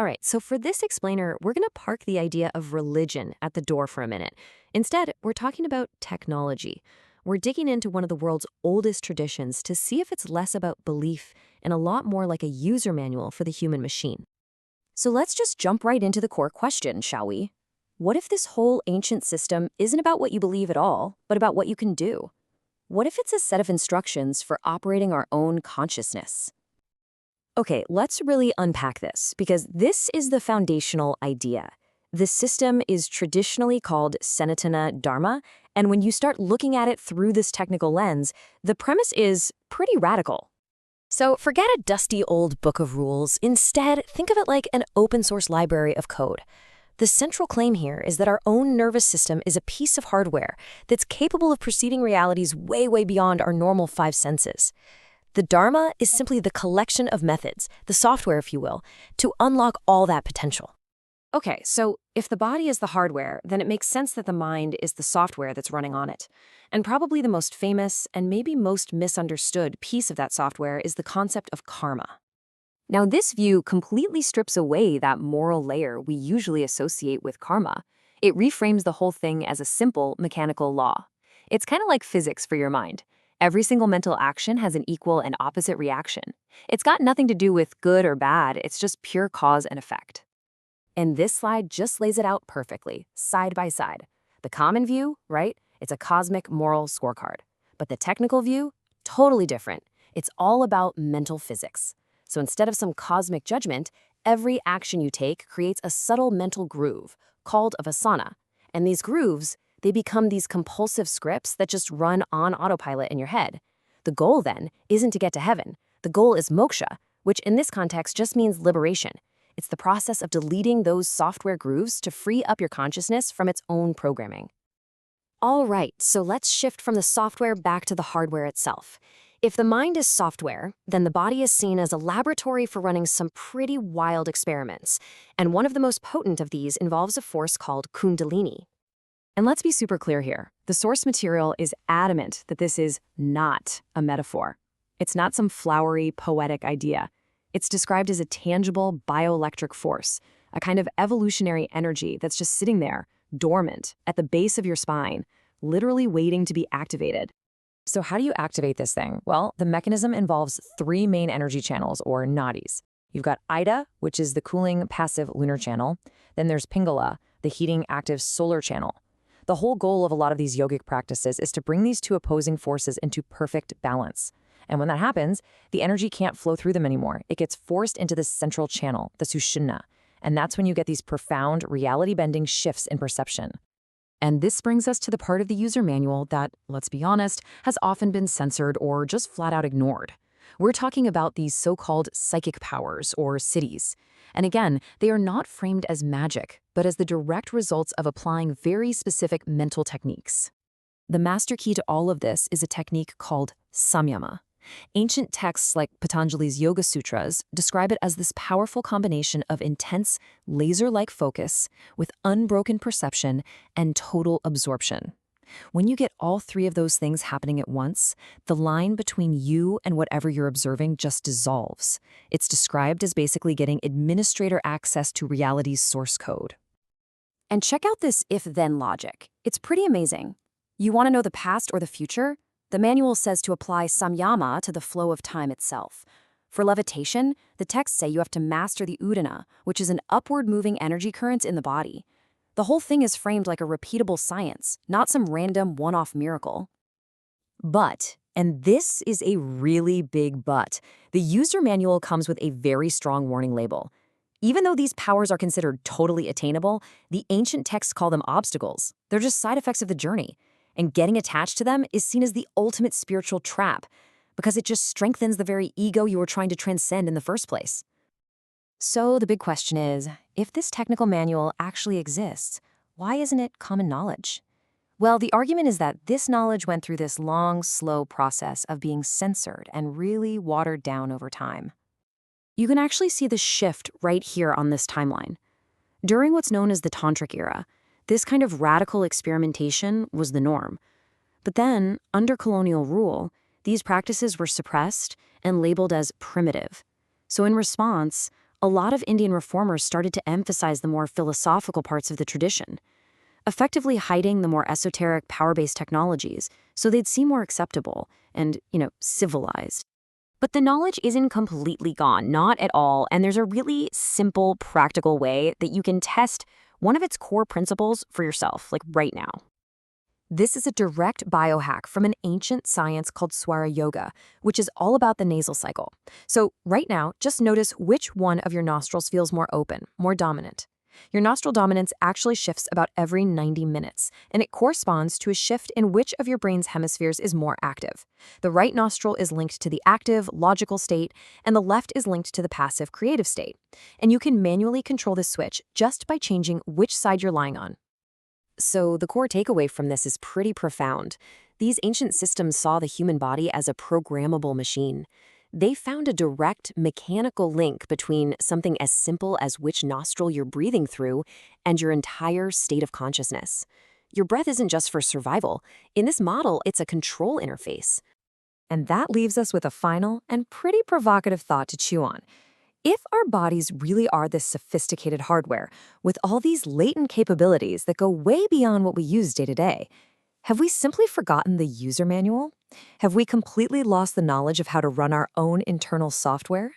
All right, so for this explainer, we're going to park the idea of religion at the door for a minute. Instead, we're talking about technology. We're digging into one of the world's oldest traditions to see if it's less about belief and a lot more like a user manual for the human machine. So let's just jump right into the core question, shall we? What if this whole ancient system isn't about what you believe at all, but about what you can do? What if it's a set of instructions for operating our own consciousness? Okay, let's really unpack this, because this is the foundational idea. The system is traditionally called Sanatana Dharma, and when you start looking at it through this technical lens, the premise is pretty radical. So forget a dusty old book of rules. Instead, think of it like an open-source library of code. The central claim here is that our own nervous system is a piece of hardware that's capable of perceiving realities way, way beyond our normal five senses. The Dharma is simply the collection of methods, the software, if you will, to unlock all that potential. Okay, so if the body is the hardware, then it makes sense that the mind is the software that's running on it. And probably the most famous and maybe most misunderstood piece of that software is the concept of karma. Now, this view completely strips away that moral layer we usually associate with karma. It reframes the whole thing as a simple mechanical law. It's kind of like physics for your mind. Every single mental action has an equal and opposite reaction. It's got nothing to do with good or bad, it's just pure cause and effect. And this slide just lays it out perfectly, side by side. The common view, right? It's a cosmic moral scorecard. But the technical view, totally different. It's all about mental physics. So instead of some cosmic judgment, every action you take creates a subtle mental groove called a vasana. And these grooves, they become these compulsive scripts that just run on autopilot in your head. The goal, then, isn't to get to heaven. The goal is moksha, which in this context just means liberation. It's the process of deleting those software grooves to free up your consciousness from its own programming. All right, so let's shift from the software back to the hardware itself. If the mind is software, then the body is seen as a laboratory for running some pretty wild experiments. And one of the most potent of these involves a force called Kundalini. And let's be super clear here. The source material is adamant that this is not a metaphor. It's not some flowery, poetic idea. It's described as a tangible bioelectric force, a kind of evolutionary energy that's just sitting there, dormant, at the base of your spine, literally waiting to be activated. So how do you activate this thing? Well, the mechanism involves three main energy channels, or nadis. You've got Ida, which is the cooling, passive lunar channel. Then there's Pingala, the heating, active solar channel. The whole goal of a lot of these yogic practices is to bring these two opposing forces into perfect balance. And when that happens, the energy can't flow through them anymore. It gets forced into the central channel, the Sushumna. And that's when you get these profound, reality-bending shifts in perception. And this brings us to the part of the user manual that, let's be honest, has often been censored or just flat out ignored. We're talking about these so-called psychic powers, or siddhis. And again, they are not framed as magic, but as the direct results of applying very specific mental techniques. The master key to all of this is a technique called samyama. Ancient texts like Patanjali's Yoga Sutras describe it as this powerful combination of intense, laser-like focus with unbroken perception and total absorption. When you get all three of those things happening at once, the line between you and whatever you're observing just dissolves. It's described as basically getting administrator access to reality's source code. And check out this if-then logic. It's pretty amazing. You want to know the past or the future? The manual says to apply samyama to the flow of time itself. For levitation, the texts say you have to master the udana, which is an upward-moving energy current in the body. The whole thing is framed like a repeatable science, not some random one-off miracle. But, and this is a really big but, the user manual comes with a very strong warning label. Even though these powers are considered totally attainable, the ancient texts call them obstacles. They're just side effects of the journey. And getting attached to them is seen as the ultimate spiritual trap, because it just strengthens the very ego you were trying to transcend in the first place. So the big question is, if this technical manual actually exists, why isn't it common knowledge? Well, the argument is that this knowledge went through this long, slow process of being censored and really watered down over time. You can actually see the shift right here on this timeline. During what's known as the Tantric era, this kind of radical experimentation was the norm. But then, under colonial rule, these practices were suppressed and labeled as primitive. So in response, A lot of Indian reformers started to emphasize the more philosophical parts of the tradition, effectively hiding the more esoteric power-based technologies so they'd seem more acceptable and, civilized. But the knowledge isn't completely gone, not at all, and there's a really simple, practical way that you can test one of its core principles for yourself, like right now. This is a direct biohack from an ancient science called Swara Yoga, which is all about the nasal cycle. So right now, just notice which one of your nostrils feels more open, more dominant. Your nostril dominance actually shifts about every 90 minutes, and it corresponds to a shift in which of your brain's hemispheres is more active. The right nostril is linked to the active, logical state, and the left is linked to the passive, creative state. And you can manually control this switch just by changing which side you're lying on. So the core takeaway from this is pretty profound. These ancient systems saw the human body as a programmable machine. They found a direct mechanical link between something as simple as which nostril you're breathing through and your entire state of consciousness. Your breath isn't just for survival. In this model, it's a control interface. And that leaves us with a final and pretty provocative thought to chew on. If our bodies really are this sophisticated hardware, with all these latent capabilities that go way beyond what we use day to day, have we simply forgotten the user manual? Have we completely lost the knowledge of how to run our own internal software?